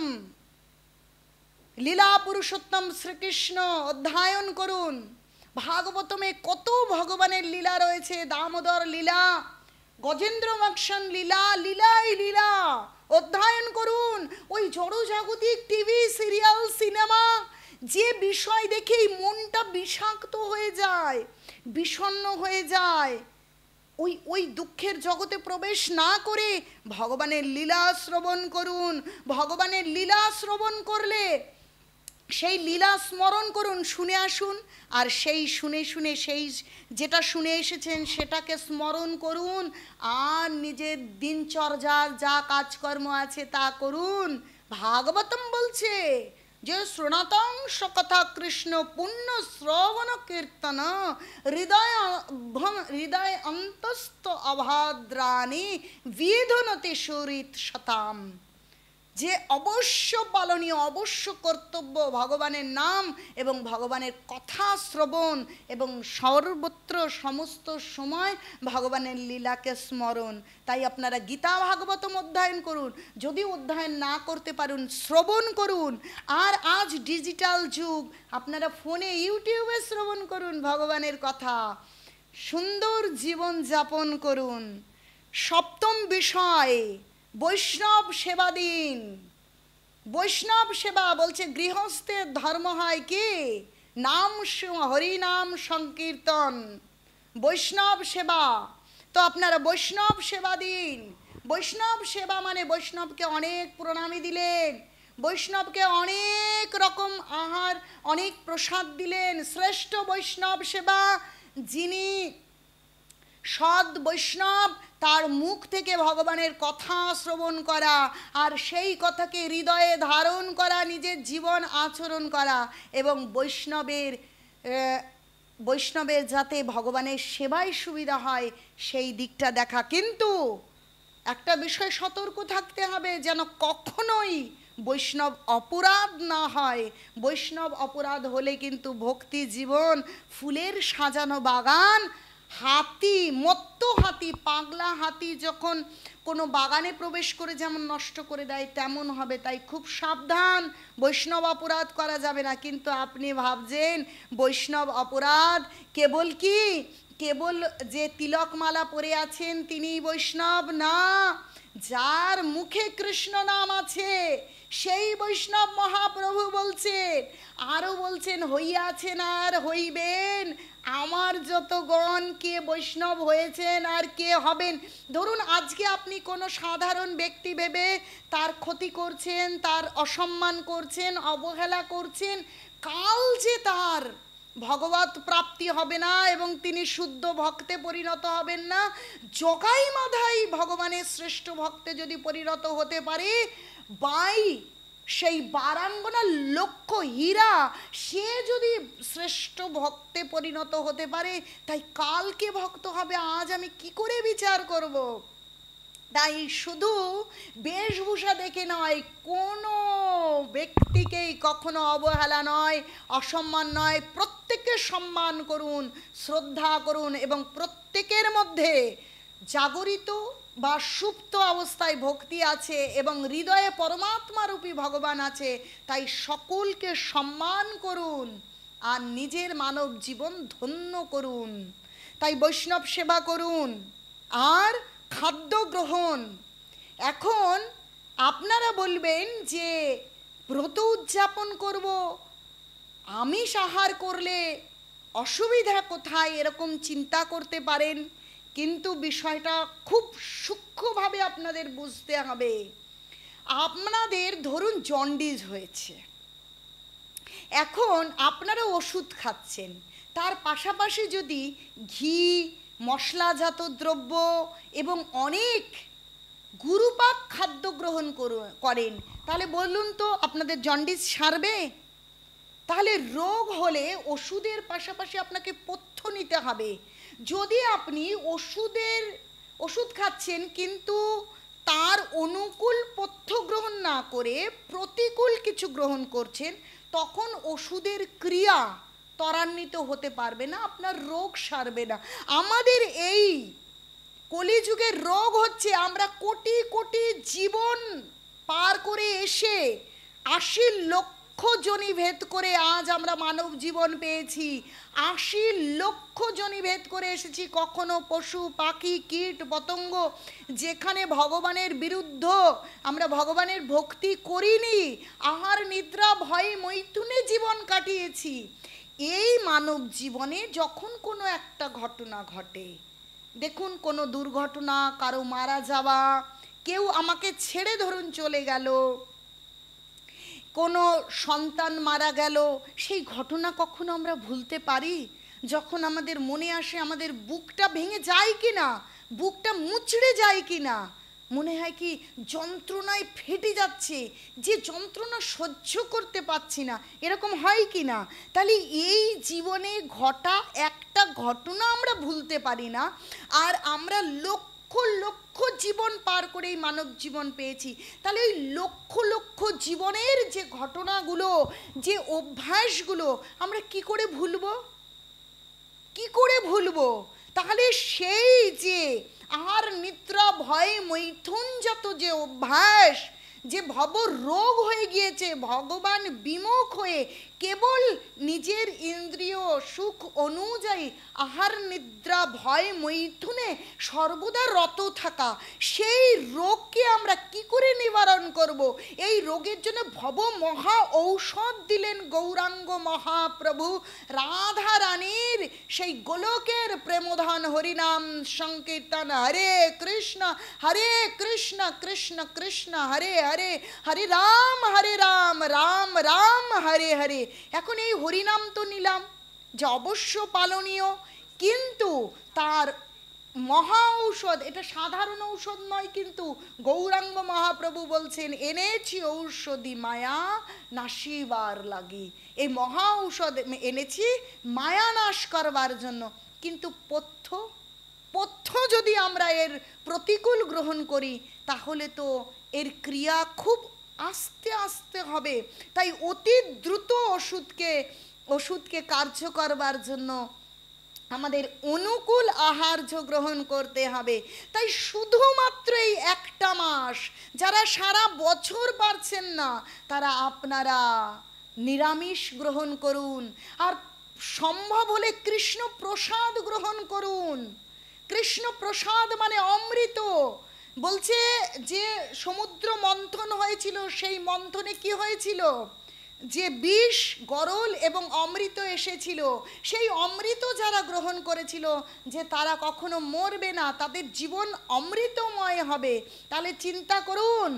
লীলা পুরুষোত্তম শ্রীকৃষ্ণ অধ্যয়ন করুন। ভাগবতমে কত ভগবানের লীলা রয়েছে, দামোদর লীলা, গজেন্দ্র মোক্ষণ লীলা, লীলাই লীলা অধ্যয়ন করুন। ওই জড়জাগতিক টিভি সিরিয়াল সিনেমা যে বিষয় দেখেই মনটা বিষাক্ত হয়ে যায়, বিষণ্ণ হয়ে যায়, ওই দুঃখের জগতে প্রবেশ না করে ভগবানের লীলা শ্রবণ করুন। ভগবানের লীলা শ্রবণ করলে সেই লীলা স্মরণ করুন, শুনে আসুন, আর সেই শুনে শুনে সেই যেটা শুনে এসেছেন সেটাকে স্মরণ করুন, আর নিজের দিনচর্যার যা কাজকর্ম আছে তা করুন। ভাগবতম বলছে যে শৃণতং সকথা কৃষ্ণ পুণ্য শ্রবণ কীর্তন হৃদয় অন্তস্থ অভাদ্রাণি বিধুনতি সুরিত শতাম। যে অবশ্য পালনীয়, অবশ্য কর্তব্য ভগবানের নাম এবং ভগবানের কথা শ্রবণ, এবং সর্বত্র সমস্ত সময় ভগবানের লীলাকে স্মরণ। তাই আপনারা গীতা ভাগবতম অধ্যয়ন করুন, যদি অধ্যয়ন না করতে পারুন শ্রবণ করুন। আর আজ ডিজিটাল যুগ, আপনারা ফোনে ইউটিউবে শ্রবণ করুন ভগবানের কথা, সুন্দর জীবন যাপন করুন। 7ম বিষয় বৈষ্ণব সেবা দিন। বৈষ্ণব সেবা বলছে গৃহস্থের ধর্ম হয় কি? নাম, হরিনাম সংকীর্তন, বৈষ্ণব সেবা। তো আপনারা বৈষ্ণব সেবা দিন। বৈষ্ণব সেবা মানে বৈষ্ণবকে অনেক প্রণামী দিলেন, বৈষ্ণবকে অনেক রকম আহার, অনেক প্রসাদ দিলেন। শ্রেষ্ঠ বৈষ্ণব সেবা যিনি সৎ বৈষ্ণব, তার মুখ থেকে ভগবানের কথা শ্রবণ করা, আর সেই কথাকে হৃদয়ে ধারণ করা, নিজের জীবন আচরণ করা, এবং বৈষ্ণবের যাতে ভগবানের সেবায় সুবিধা হয় সেই দিকটা দেখা। কিন্তু একটা বিষয় সতর্ক থাকতে হবে, যেন কখনোই বৈষ্ণব অপরাধ না হয়। বৈষ্ণব অপরাধ হলে কিন্তু ভক্তি জীবন ফুলের সাজানো বাগান, হাতি, মত্ত হাতি, পাগলা হাতি যখন কোনো বাগানে প্রবেশ করে যেমন নষ্ট করে দেয় তেমন হবে। তাই খুব সাবধান, বৈষ্ণব অপরাধ করা যাবে না। কিন্তু আপনি ভাবছেন বৈষ্ণব অপরাধ কেবল কি, কেবল যে তিলকমালা পরে আছেন তিনিই বৈষ্ণব? না, যার মুখে কৃষ্ণ নাম আছে সেই বৈষ্ণব। মহাপ্রভু বলছেন, আরও বলছেন, হইয়াছেন আর হইবেন আমার যত গণ, কে বৈষ্ণব হয়েছেন আর কে হবেন। ধরুন আজকে আপনি কোনো সাধারণ ব্যক্তি ভেবে তার ক্ষতি করছেন, তার অসম্মান করছেন, অবহেলা করছেন, কাল যে তার ভগবত প্রাপ্তি হবে না এবং তিনি শুদ্ধ ভক্তে পরিণত হবেন না। জগাই মাধাই ভগবানের শ্রেষ্ঠ ভক্তে যদি পরিণত হতে পারে, বাই সেই বারাঙ্গনা লক্ষ হীরা সে যদি শ্রেষ্ঠ ভক্তে পরিণত হতে পারে, তাই কালকে ভক্ত হবে আজ আমি কি করে বিচার করব? তাই শুধু বেশভূষা দেখে নয়, কোনো ব্যক্তিকেই কখনো অবহেলা নয়, অসম্মান নয়, প্রত্যেককে সম্মান করুন, শ্রদ্ধা করুন, এবং প্রত্যেকের মধ্যে জাগরিত বা সুপ্ত অবস্থায় ভক্তি আছে এবং হৃদয়ে পরমাত্মারূপী ভগবান আছে। তাই সকলকে সম্মান করুন আর নিজের মানব জীবন ধন্য করুন। তাই বৈষ্ণব সেবা করুন। আর খাদ্য গ্রহণ, এখন আপনারা বলবেন যে ব্রত উদযাপন করব, আমিষ আহার করলে অসুবিধা কোথায়, এরকম চিন্তা করতে পারেন। কিন্তু বিষয়টা খুব সূক্ষ্মভাবে আপনাদের বুঝতে হবে। আপনাদের ধরুন জন্ডিস হয়েছে, এখন আপনারা ওষুধ খাচ্ছেন, তার পাশাপাশি যদি ঘি, মশলাজাত দ্রব্য এবং অনেক গুরুপাক খাদ্য গ্রহণ করেন, তাহলে বলুন তো আপনাদের জন্ডিস সারবে? তাহলে রোগ হলে ওষুধের পাশাপাশি আপনাকে পথ্য নিতে হবে। যদি আপনি ওষুধ খাচ্ছেন কিন্তু তার অনুকূল পথ্য গ্রহণ না করে প্রতিকূল কিছু গ্রহণ করছেন, তখন ওষুধের ক্রিয়া ত্বরান্বিত হতে পারবে না, আপনার রোগ সারবে না। আমাদের এই কলিযুগের রোগ হচ্ছে আমরা কোটি কোটি জীবন পার করে এসে ৮০ লক্ষ জনি ভেদ করে আজ আমরা মানব জীবন পেয়েছি। ৮০ লক্ষ জনি ভেদ করে এসেছি। কখনো পশু পাখি কীট পতঙ্গ, যেখানে ভগবানের বিরুদ্ধ আমরা ভগবানের ভক্তি করিনি, আহার নিদ্রা ভয় মৈথুনে জীবন কাটিয়েছি। এই মানব জীবনে যখন কোনো একটা ঘটনা ঘটে, দেখুন কোনো দুর্ঘটনা, কারো মারা যাওয়া, কেউ আমাকে ছেড়ে ধরুন চলে গেল, কোনো সন্তান মারা গেল, সেই ঘটনা কখনো আমরা ভুলতে পারি? যখন আমাদের মনে আসে আমাদের বুকটা ভেঙে যায় কি না, বুকটা মুচড়ে যায় কি না, মনে হয় কি যন্ত্রণায় ফেটে যাচ্ছে, যে যন্ত্রণা সহ্য করতে পারছি না, এরকম হয় কি না? তাহলে এই জীবনে ঘটা একটা ঘটনা আমরা ভুলতে পারি না, আর আমরা লক্ষ লক্ষ জীবন পার করে এই মানব জীবন পেয়েছি। তাহলে ওই লক্ষ লক্ষ জীবনের যে ঘটনাগুলো, যে অভ্যাসগুলো আমরা কি করে ভুলবো, কি করে ভুলবো? তাহলে সেই যে আহার নিদ্রা ভয় মৈথুনজাত যে অভ্যাস, যে ভব রোগ হয়ে গিয়েছে, ভগবান বিমুখ হয়ে কেবল নিজের ইন্দ্রিয় সুখ অনুযায়ী আহার নিদ্রা ভয় মৈথুনে সর্বদা রত থাকা, সেই রোগকে আমরা কি করে নিবারণ করব? এই রোগের জন্য ভব মহা ঔষধ দিলেন গৌরাঙ্গ মহাপ্রভু। রাধা রানীর সেই গোলকের প্রেমধন হরিনাম সংকীর্তন, হরে কৃষ্ণ কৃষ্ণ কৃষ্ণ হরে হরে, হরে রাম রাম রাম হরে হরে। এখন এই হরিনাম তো নিলাম, যে অবশ্য পালনীয়, কিন্তু তার মহা ঔষধ, এটা সাধারণ ঔষধ নয়, কিন্তু গৌরাঙ্গ মহাপ্রভু বলছেন এনেছি ঔষধি মায়া নাশিবার লাগি। এই মহা ঔষধ এনেছি মায়া নাশ করবার জন্য। কিন্তু পথ্য যদি আমরা এর প্রতিকূল গ্রহণ করি, তাহলে তো এর ক্রিয়া খুব আস্তে আস্তে হবে। তাই অতি দ্রুত ওষুধকে কার্য করবার জন্য আমাদের অনুকূল আহার্য গ্রহণ করতে হবে। তাই শুধুমাত্র এই একটা মাস, যারা সারা বছর পারছেন না, তারা আপনারা নিরামিষ গ্রহণ করুন, আর সম্ভব হলে কৃষ্ণ প্রসাদ গ্রহণ করুন। কৃষ্ণ প্রসাদ মানে অমৃত। বলছে যে সমুদ্র মন্থন হয়েছিল, সেই মন্থনে কি হয়েছিল, যে বিষ গরল এবং অমৃত এসেছিল, সেই অমৃত যারা গ্রহণ করেছিল, যে তারা কখনো মরবে না, তাদের জীবন অমৃতময় হবে। তাহলে চিন্তা করুন,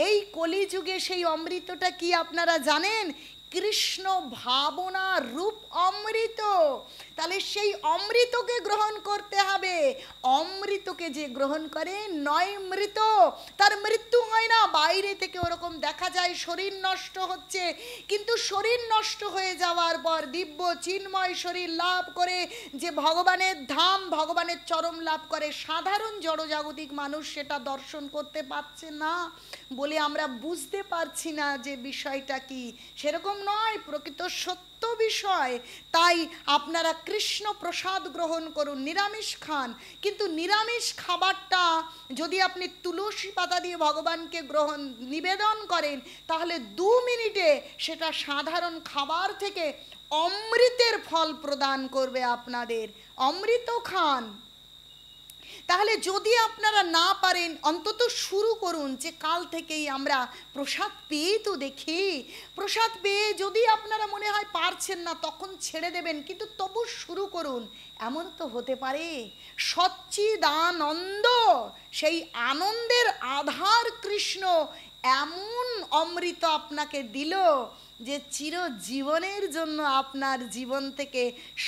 এই কলিযুগে সেই অমৃতটা কি আপনারা জানেন? কৃষ্ণ ভাবনা রূপ অমৃত। তাহলে সেই অমৃতকে গ্রহণ করতে হবে। অমৃতকে যে গ্রহণ করে নয় মৃত, তার মৃত্যু হয় না। বাইরে থেকে ওরকম দেখা যায় শরীর নষ্ট হচ্ছে, কিন্তু শরীর নষ্ট হয়ে যাওয়ার পর দিব্য চিন্ময় শরীর লাভ করে যে ভগবানের ধাম, ভগবানের চরম লাভ করে, সাধারণ জড়জাগতিক মানুষ সেটা দর্শন করতে পারছে না বলে আমরা বুঝতে পারছি না যে বিষয়টা কি। সেরকম নয়, প্রকৃত সত্য বিষয়। তাই আপনারা কৃষ্ণ প্রসাদ গ্রহণ করুন, নিরামিষ খান, কিন্তু নিরামিষ খাবারটা যদি আপনি তুলসী পাতা দিয়ে ভগবানকে নিবেদন করেন, তাহলে 2 মিনিটে সেটা সাধারণ খাবার থেকে অমৃতের ফল প্রদান করবে আপনাদের। অমৃত খান। তাহলে যদি আপনারা না পারেন, অন্তত শুরু করুন, যে কাল থেকেই আমরা প্রসাদ পেয়ে তো দেখি। প্রসাদ পেয়ে যদি আপনারা মনে হয় পারছেন না, তখন ছেড়ে দেবেন, কিন্তু তবু শুরু করুন। এমন তো হতে পারে সচ্চিদানন্দ, সেই আনন্দের আধার কৃষ্ণ এমন অমৃত আপনাকে দিল যে চিরজীবনের জন্য আপনার জীবন থেকে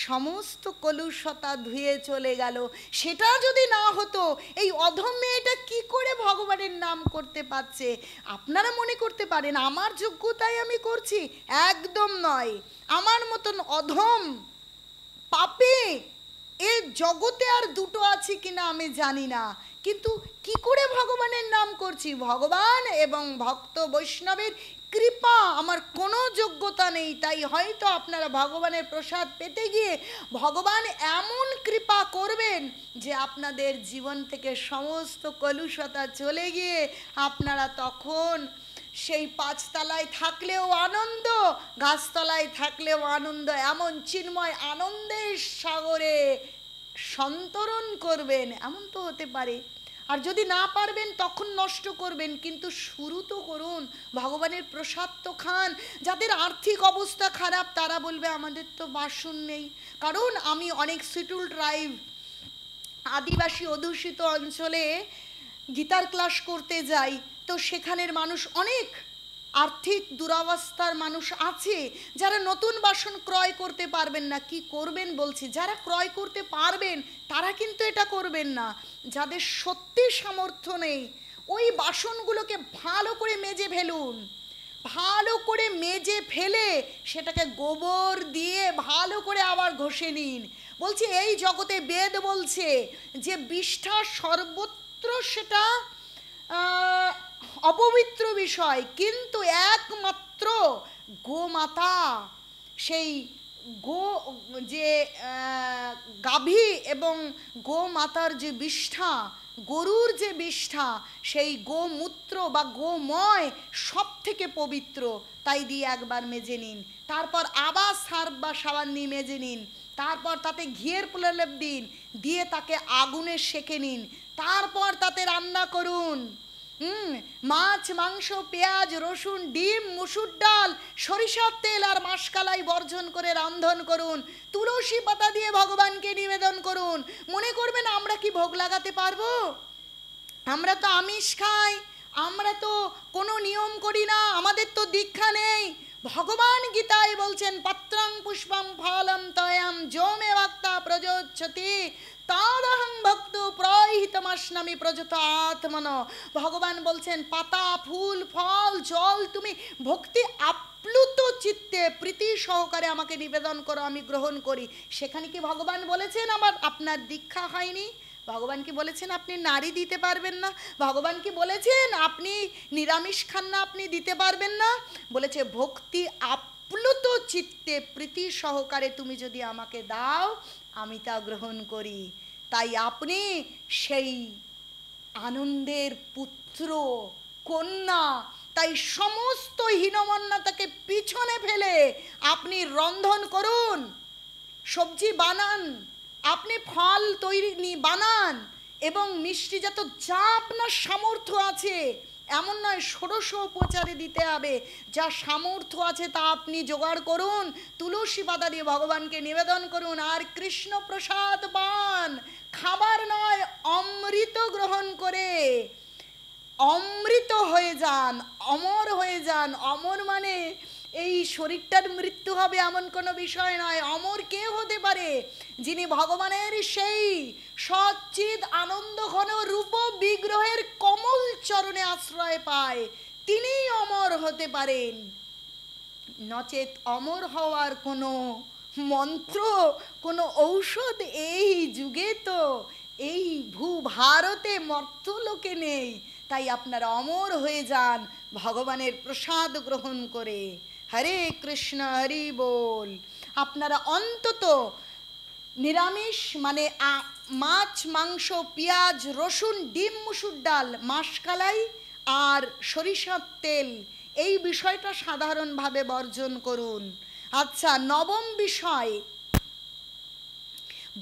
সমস্ত কলুষতা ধুয়ে চলে গেল। সেটা যদি না হতো, এই অধম মেয়েটা কি করে ভগবানের নাম করতে পারছে? আপনারা মনে করতে পারেন আমার যোগ্যতায় আমি করছি, একদম নয়। আমার মতন অধম পাপী এ জগতে আর দুটো আছে কিনা আমি জানি না, কিন্তু কি করে ভগবানের নাম করছি? ভগবান এবং ভক্ত বৈষ্ণবের কৃপা, আমার কোনো যোগ্যতা নেই। তাই হয়তো আপনারা ভগবানের প্রসাদ পেতে গিয়ে ভগবান এমন কৃপা করবেন যে আপনাদের জীবন থেকে সমস্ত কলুষতা চলে গিয়ে আপনারা তখন সেই পাঁচতলায় থাকলেও আনন্দ, গাছতলায় থাকলেও আনন্দ, এমন চিন্ময় আনন্দের সাগরে সন্তরণ করবেন, এমন তো হতে পারে। আর যদি না পারবেন তখন নষ্ট করবেন, কিন্তু শুরু তো করুন, ভগবানের প্রসাদ তো খান। যাদের আর্থিক অবস্থা খারাপ তারা বলবে আমাদের তো বাসন নেই। কারণ আমি অনেক শিডিউল ট্রাইব, আদিবাসী অধ্যুষিত অঞ্চলে গীতার ক্লাস করতে যাই, তো সেখানের মানুষ অনেক আর্থিক দুরবস্থার মানুষ আছে যারা নতুন বাসন ক্রয় করতে পারবেন না। কি করবেন বলছি, যারা ক্রয় করতে পারবেন তারা কিন্তু এটা করবেন না। যাদের সত্যি সামর্থ্য নেই, ওই বাসনগুলোকে ভালো করে মেজে ফেলুন, ভালো করে মেজে ফেলে সেটাকে গোবর দিয়ে ভালো করে আবার ঘষে নিন। বলছি এই জগতে বেদ বলছে যে বিষ্ঠা সর্বত্র সেটা অপবিত্র বিষয়, কিন্তু একমাত্র গোমাতা, সেই গো যে গাভী এবং গোমাতার যে বিষ্ঠা, গরুর যে বিষ্ঠা, সেই গোমূত্র বা গোময় সব থেকে পবিত্র। তাই দিয়ে একবার মেজে নিন, তারপর আবার সার্ফ বা সাবান নিয়ে মেজে নিন, তারপর তাতে ঘিয়ের প্রলেপ দিন, দিয়ে তাকে আগুনে সেঁকে নিন, তারপর তাতে রান্না করুন। মাছ, মাংস, পেঁয়াজ, রসুন, ডিম, মুসুর ডাল, সরিষার তেল আর মাসকালাই বর্জন করে রান্ধন করুন। তুলসী পাতা দিয়ে ভগবানকে নিবেদন করুন। মনে করবেন আমরা কি ভোগ লাগাতে পারবো? আমরা তো আমিষ খাই, আমরা তো কোনো নিয়ম করি না, আমাদের তো দীক্ষা নেই। ভগবান গীতায় বলছেন পত্রং পুষ্পম ফলম তয়াম যৌমে ভক্তা প্রযোচ্যতি তাদহং ভক্ত প্রহিতমাস্নামি প্রযত আত্মন। ভগবান বলছেন পাতা, ফুল, ফল, জল তুমি ভক্তি আপ্লুত চিত্তে প্রীতি সহকারে আমাকে নিবেদন করো, আমি গ্রহণ করি। সেখানে কি ভগবান বলেছেন আপনার দীক্ষা হয়নি? ভগবান কি বলেছেন আপনি নারী দিতে পারবেন না? ভগবান কি বলেছেন আপনি নিরামিষ খান না, আপনি দিতে পারবেন না? বলেছে ভক্তি আপ্লুত চিত্তে প্রীতি সহকারে তুমি যদি আমাকে দাও আমি তা গ্রহণ করি। তাই আপনি সেই আনন্দের পুত্র কন্যা, তাই সমস্ত হীনমন্যতাকে পিছনে ফেলে আপনি রন্ধন করুন, সবজি বানান, আপনি ফল তৈরি বানান এবং মিষ্টিজাত যা আপনার সামর্থ্য আছে, এমন নয় ষোড়শ উপচারে দিতে হবে, যা সামর্থ্য আছে তা আপনি জোগাড় করুন, তুলসী পাতা দিয়ে ভগবানকে নিবেদন করুন। আর কৃষ্ণ প্রসাদ পান, খাবার নয় অমৃত গ্রহণ করে অমৃত হয়ে যান, অমর হয়ে যান। অমর মানে এই শরীরটার মৃত্যু হবে এমন কোনো বিষয় নয়। অমর কে হতে পারে? যিনি ভগবানের সেই সচ্চিদ আনন্দ ঘন রূপ বিগ্রহের কমল চরণে আশ্রয় পায়, তিনিই অমর হতে পারেন। নচেত অমর হওয়ার কোনো মন্ত্র, কোনো ঔষধ এই যুগে তো এই ভূভারতে মর্তলোকে নেই। তাই আপনারা অমর হয়ে যান ভগবানের প্রসাদ গ্রহণ করে। হরে কৃষ্ণ, হরি বল। আপনারা অন্তত নিরামিষ মানে মাছ, মাংস, পেঁয়াজ, রসুন, ডিম, মুসুর ডাল, মাসকালাই আর সরিষার তেল, এই বিষয়টা সাধারণভাবে বর্জন করুন। আচ্ছা, নবম বিষয়,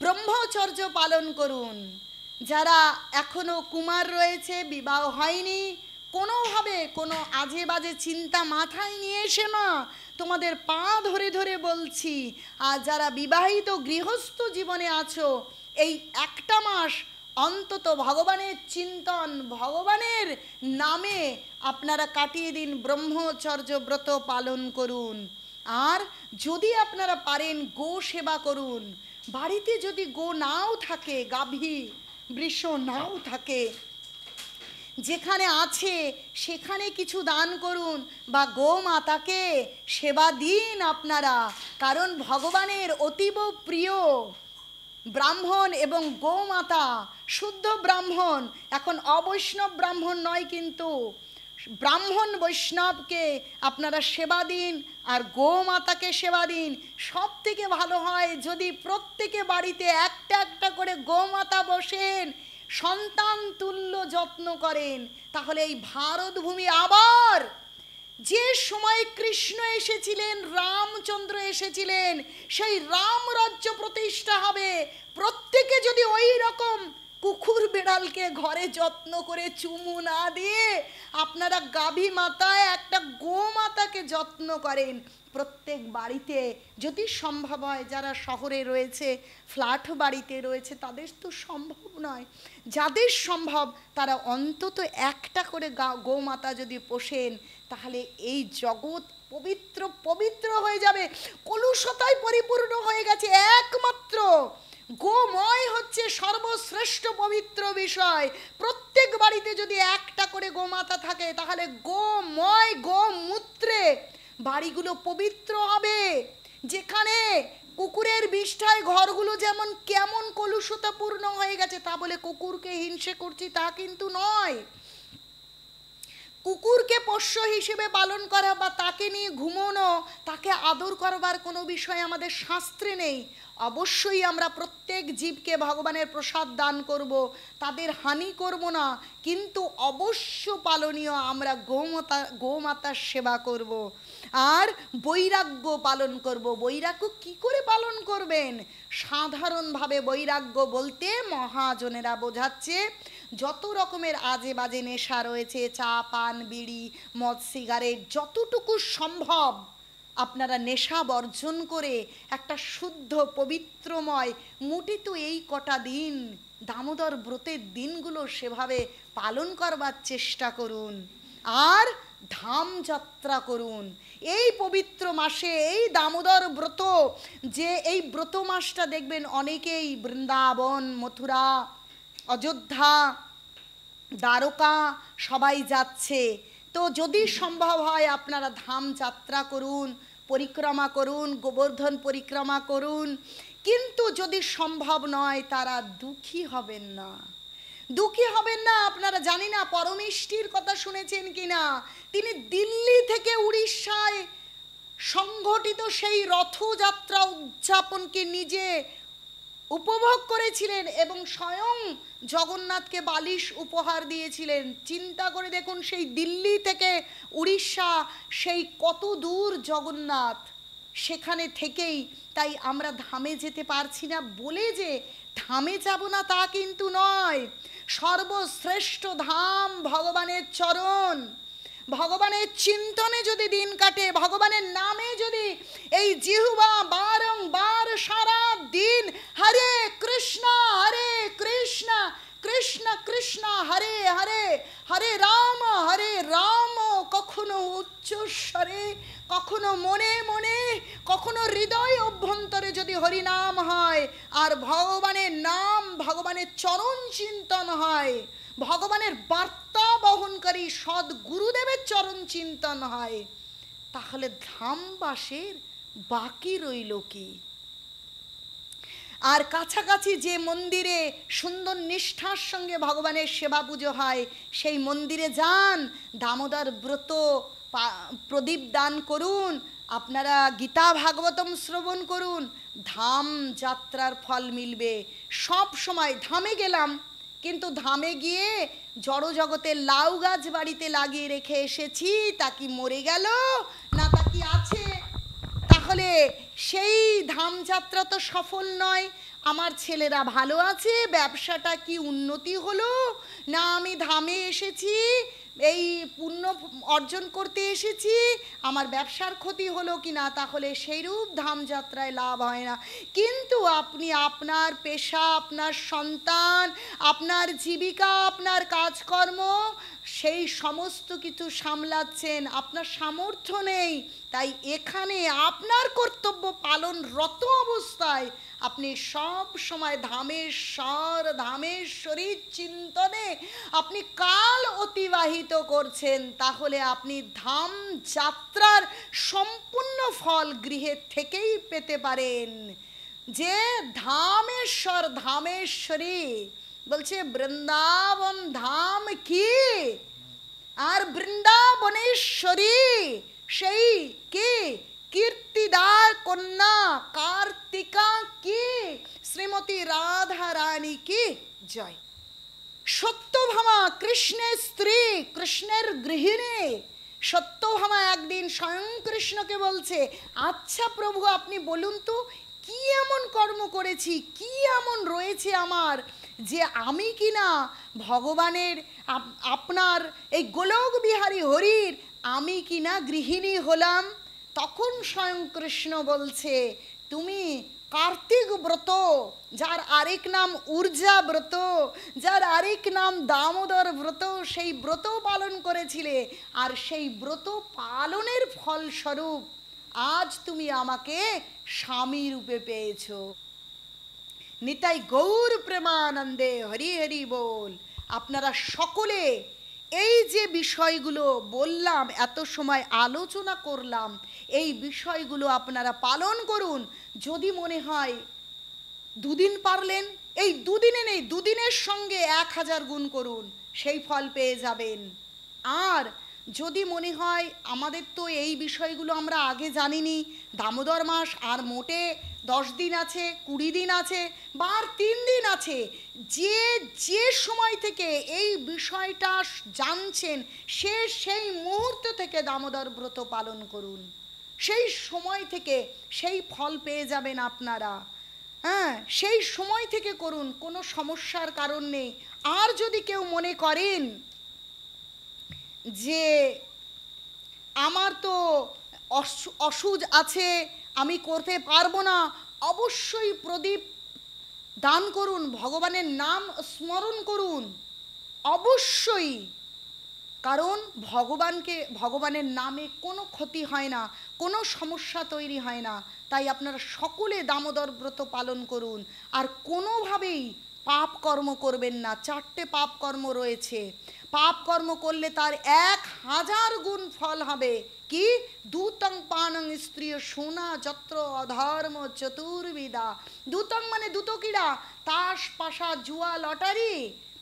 ব্রহ্মচর্য পালন করুন। যারা এখনো কুমার রয়েছে, বিবাহ হয়নি, কোনোভাবে কোনো আজে বাজে চিন্তা মাথায় নিয়ে এসে না, তোমাদের পা ধরে ধরে বলছি। আর যারা বিবাহিত গৃহস্থ জীবনে আছো, এই একটা মাস অন্তত ভগবানের চিন্তন, ভগবানের নামে আপনারা কাটিয়ে দিন, ব্রহ্মচর্য ব্রত পালন করুন। আর যদি আপনারা পারেন গো সেবা করুন। বাড়িতে যদি গো নাও থাকে, গাভী বৃষ নাও থাকে, যেখানে আছে সেখানে কিছু দান করুন বা গো মাতাকে সেবা দিন আপনারা। কারণ ভগবানের অতীব প্রিয় ব্রাহ্মণ এবং গোমাতা, শুদ্ধ ব্রাহ্মণ, এখন অবৈষ্ণব ব্রাহ্মণ নয়, কিন্তু ব্রাহ্মণ বৈষ্ণবকে আপনারা সেবা দিন আর গোমাতাকে সেবা দিন। সব থেকে ভালো হয় যদি প্রত্যেকে বাড়িতে একটা একটা করে গোমাতা বসেন, সন্তান তুল্য যত্ন করেন, তাহলে এই ভারতভূমি আবার যে সময় কৃষ্ণ এসেছিলেন, রামচন্দ্র এসেছিলেন, সেই রাম রাজ্য প্রতিষ্ঠা হবে। প্রত্যেকে যদি ওই রকম কুকুর বেড়ালকে ঘরে যত্ন করে চুমু না দিয়ে আপনারা গাভী মাতায় একটা গোমাতাকে যত্ন করেন প্রত্যেক বাড়িতে, যদি সম্ভব হয়, যারা শহরে রয়েছে, ফ্ল্যাট বাড়িতে রয়েছে, তাদের তো সম্ভব নয়, যাদের সম্ভব তারা অন্তত একটা করে গোমাতা যদি পোষেন, তাহলে এই জগৎ পবিত্র পবিত্র হয়ে যাবে। কলুষতায় পরিপূর্ণ হয়ে গেছে, একমাত্র গোময় হচ্ছে সর্বশ্রেষ্ঠ পবিত্র বিষয়। প্রত্যেক বাড়িতে যদি একটা করে গোমাতা থাকে, তাহলে গোময় গোমূত্রে বাড়িগুলো পবিত্র হবে। যেখানে কুকুরের বিষ্ঠায় ঘরগুলো যেমন কেমন কলুষতাপূর্ণ হয়ে গেছে, তা বলে কুকুরকে হিংসে করছি তা কিন্তু নয়। কুকুরকে পোষ্য হিসেবে পালন করা বা তাকে নিয়ে ঘুমোনো, তাকে আদর করবার কোনো বিষয় আমাদের শাস্ত্রে নেই। অবশ্যই আমরা প্রত্যেক জীবকে ভগবানের প্রসাদ দান করব, তাদের হানি করব না, কিন্তু অবশ্য পালনীয় আমরা গোমাতার সেবা করব আর বৈরাগ্য পালন করব। বৈরাগ্য কি করে পালন করবেন? সাধারণভাবে বৈরাগ্য বলতে মহাজনেরা বোঝাচ্ছে যত রকমের আজে বাজে নেশা রয়েছে, চা পান বিড়ি মদ সিগারেট, যতটুকু সম্ভব আপনারা নেশা বর্জন করে একটা শুদ্ধ পবিত্রময় মুঠিত এই কটা দিন দামোদর ব্রতের দিনগুলো সেভাবে পালন করবার চেষ্টা করুন আর ধাম যাত্রা করুন। এই পবিত্র মাসে এই দামোদর ব্রত, যে এই ব্রত মাসটা দেখবেন অনেকেই বৃন্দাবন, মথুরা, অযোধ্যা, দ্বারকা সবাই যাচ্ছে। তো যদি সম্ভব হয় আপনারা ধাম যাত্রা করুন, পরিক্রমা করুন, গোবর্ধন পরিক্রমা করুন, কিন্তু যদি সম্ভব নয় তারা দুঃখী হবেন না, দুঃখী হবেন না। আপনারা জানি না পরমেষ্টির কথা শুনেছেন কিনা, তিনি দিল্লি থেকে উড়িষ্যায় সংঘটিত সেই রথযাত্রা উদযাপনকে নিজে উপভোগ করেছিলেন এবং স্বয়ং জগন্নাথকে বালিশ উপহার দিয়েছিলেন। চিন্তা করে দেখুন, সেই দিল্লি থেকে উড়িষ্যা, সেই কত দূর জগন্নাথ, সেখানে থেকেই। তাই আমরা ধামে যেতে পারছি না বলে যে ধামে যাব না তা কিন্তু নয়। সর্বশ্রেষ্ঠ ধাম ভগবানের চরণ, ভগবানের চিন্তনে যদি দিন কাটে, ভগবানের নামে যদি এই জিহ্বা বারংবার সারা দিন হরে কৃষ্ণ কৃষ্ণ কৃষ্ণ হরে হরে, হরে রাম, কখনো উচ্চস্বরে, কখনো মনে মনে, কখনো হৃদয় অভ্যন্তরে যদি হরিনাম হয় আর ভগবানের নাম, ভগবানের চরণ চিন্তন হয়, ভগবানের বার্তা বহনকারী সৎ গুরুদেবের চরণ চিন্তন হয়, তাহলে ধামবাসের বাকি রইল কি? আর কাছাকাছি যে মন্দিরে সুন্দর নিষ্ঠার সঙ্গে ভগবানের সেবা পুজো হয়, সেই মন্দিরে যান, দামোদর ব্রত প্রদীপ দান করুন, আপনারা গীতা ভাগবতম শ্রবণ করুন, ধাম যাত্রার ফল মিলবে। সব সময় ধামে গেলাম, কিন্তু ধামে গিয়ে জড় জগতের লাউ গাছ বাড়িতে লাগিয়ে রেখে এসেছি, তা কি মরে গেল না তা কি আছে? তাহলে সেই ধামযাত্রা তো সফল নয়। আমার ছেলেরা ভালো আছে, ব্যবসাটা কি উন্নতি হলো না আমি ধামে এসেছি এই পুণ্য অর্জন করতে এসেছি, আমার ব্যবসার ক্ষতি হলো কি না, তাহলে সেইরূপ ধামযাত্রায় লাভ হয় না। কিন্তু আপনি আপনার পেশা, আপনার সন্তান, আপনার জীবিকা, আপনার কাজকর্ম, সেই সমস্ত কিছু সামলাচ্ছেন, আপনার সামর্থ্য নেই, তাই এখানে আপনার কর্তব্য পালনরত অবস্থায় আপনি সব সময় ধামেশ্বরীর চিন্তনে আপনি কাল অতিবাহিত করছেন, তাহলে আপনি ধাম যাত্রার সম্পূর্ণ ফল গৃহে থেকেই পেতে পারেন। যে ধামেশ্বর ধামেশ্বরী, বলছে বৃন্দাবন ধাম কি, আর বৃন্দাবনেশ্বরী সেই কি কীর্তিদা কন্যা কার্তিকা কি শ্রীমতী রাধা রানী কি জয়। সত্যভামা কৃষ্ণের স্ত্রী, কৃষ্ণের গৃহিণী। সত্যভামা একদিন স্বয়ং কৃষ্ণকে বলছে, আচ্ছা প্রভু আপনি বলুন তো কি এমন কর্ম করেছি, কি এমন রয়েছে আমার যে আমি কিনা ভগবানের আপনার এই গোলক বিহারী হরির আমি কিনা গৃহিণী হলাম। তখন স্বয়ং কৃষ্ণ বলছে, তুমি কার্তিক ব্রত, যার আরেক নাম ঊর্জা ব্রত, যার আরেক নাম দামোদর ব্রত, সেই ব্রত পালন করেছিলে, আর সেই ব্রত পালনের ফলস্বরূপ আজ তুমি আমাকে স্বামী রূপে পেয়েছ। নিতাই গৌর প্রেমানন্দে হরি হরি বল। আপনারা সকলে এই যে বিষয়গুলো বললাম, এত সময় আলোচনা করলাম, এই বিষয়গুলো আপনারা পালন করুন। যদি মনে হয় দুদিন পারলেন, এই দুদিনে নেই, দুদিনের সঙ্গে 1000 গুণ করুন, সেই ফল পেয়ে যাবেন। আর যদি মনে হয় আমাদের তো এই বিষয়গুলো আমরা আগে জানিনি, দামোদর মাস আর মোটে 10 দিন আছে, 20 দিন আছে, বা আর 3 দিন আছে, যে যে সময় থেকে এই বিষয়টা জানছেন সে সেই মুহূর্ত থেকে দামোদর ব্রত পালন করুন, সেই সময় থেকে সেই ফল পেয়ে যাবেন আপনারা। হ্যাঁ, সেই সময় থেকে করুন, কোনো সমস্যার কারণ নেই। আর যদি কেউ মনে করেন যে আমার তো অসুজ আছে, আমি করতে পারবো না, অবশ্যই প্রদীপ দান করুন, ভগবানের নাম স্মরণ করুন অবশ্যই। কারণ ভগবানের নামে কোনো ক্ষতি হয় না, কোনো সমস্যা তৈরি হয় না। তাই আপনারা সকলে দামোদর ব্রত পালন করুন। আর কোনোভাবেই পাপ কর্ম করবেন না। 4টে পাপ কর্ম রয়েছে, পাপ কর্ম করলে তার 1000 গুণ ফল হবে। কি? দূতং পানং স্ত্রিয় সোনা যত্র অধর্ম চতুর্বিদা। দূতং মানে দুতকিরা, তাস পাশা জুয়া লটারি,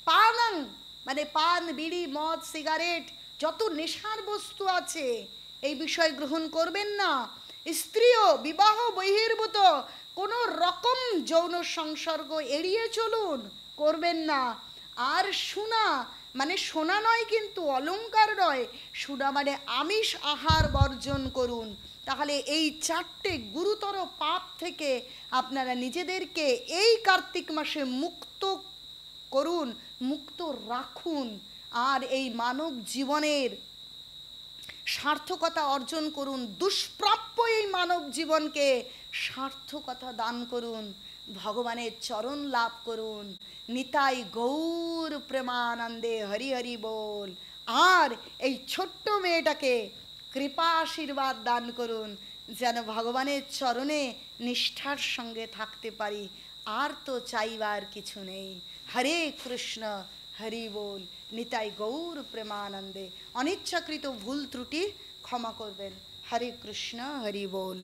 পানং মানে পান বিড়ি মদ সিগারেট যত নেশার বস্তু আছে এই বিষয় গ্রহণ করবেন না। স্ত্রীও বিবাহ বহির্ভূত কোনো রকম যৌন সংসর্গ এড়িয়ে চলুন, করবেন না। আর সোনা মানে সোনা নয় কিন্তু, অলংকার নয়, সোনা মানে আমিষ আহার বর্জন করুন। তাহলে এই 4টে গুরুতর পাপ থেকে আপনারা নিজেদেরকে এই কার্তিক মাসে মুক্ত করুন, মুক্ত রাখুন। আর এই মানব জীবনের সার্থকতা অর্জন করুন, দুষ্প্রাপ্য এই মানব জীবনকে সার্থকতা দান করুন, ভগবানের চরণ লাভ করুন। নিতাই গৌর প্রেমানন্দে হরি হরি বল। আর এই ছোট্ট মেয়েটাকে কৃপা আশীর্বাদ দান করুন, যেন ভগবানের চরণে নিষ্ঠার সঙ্গে থাকতে পারি। আর তো চাইবার কিছু নেই। হরে কৃষ্ণ হরি বল। নিতাই গৌর প্রেমানন্দে। অনিচ্ছাকৃত ভুল ত্রুটি ক্ষমা করবেন। হরে কৃষ্ণ হরি বল।